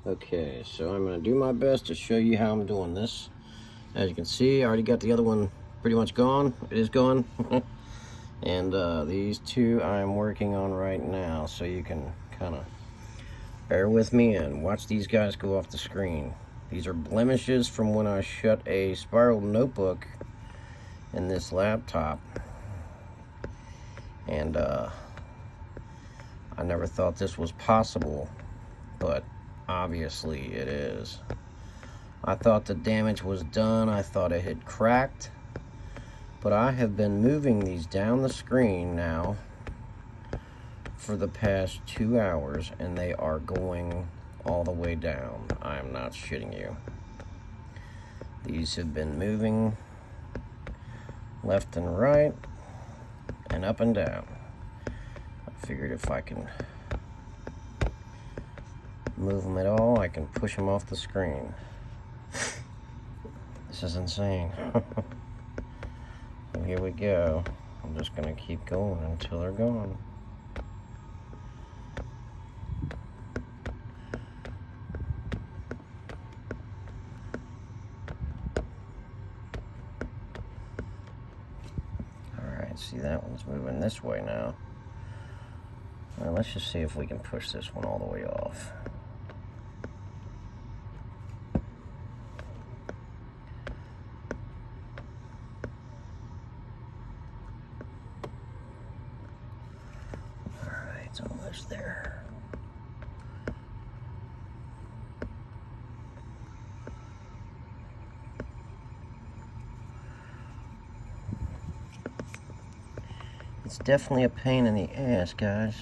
Okay, so I'm going to do my best to show you how I'm doing this. As you can see, I already got the other one pretty much gone. It is gone. And these two I'm working on right now, so you can kind of bear with me and watch these guys go off the screen. These are blemishes from when I shut a spiral notebook in this laptop. And I never thought this was possible, but obviously it is. I thought the damage was done. I thought it had cracked, but I have been moving these down the screen now for the past 2 hours, and they are going all the way down. I am not shitting you. These have been moving left and right and up and down. I figured if I can move them at all, I can push them off the screen. This is insane. So here we go. I'm just gonna keep going until they're gone. Alright, see, that one's moving this way now. Alright, let's just see if we can push this one all the way off. Alright, it's almost there. It's definitely a pain in the ass, guys.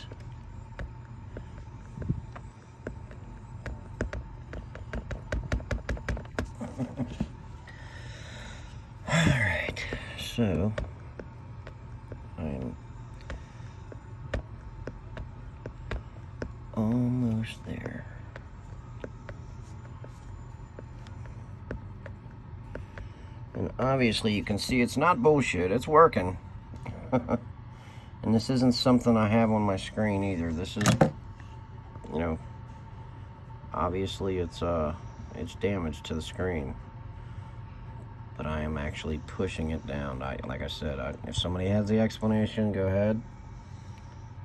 Alright, so I'm almost there. And obviously you can see it's not bullshit, it's working. And this isn't something I have on my screen either. This is, you know, obviously it's damage to the screen. But I am actually pushing it down. Like I said, if somebody has the explanation, go ahead.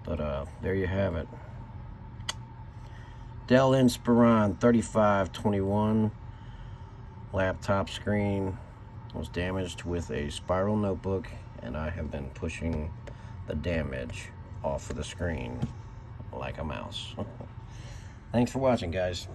But there you have it. Dell Inspiron 3521 laptop screen was damaged with a spiral notebook, and I have been pushing the damage off of the screen like a mouse. Thanks for watching, guys.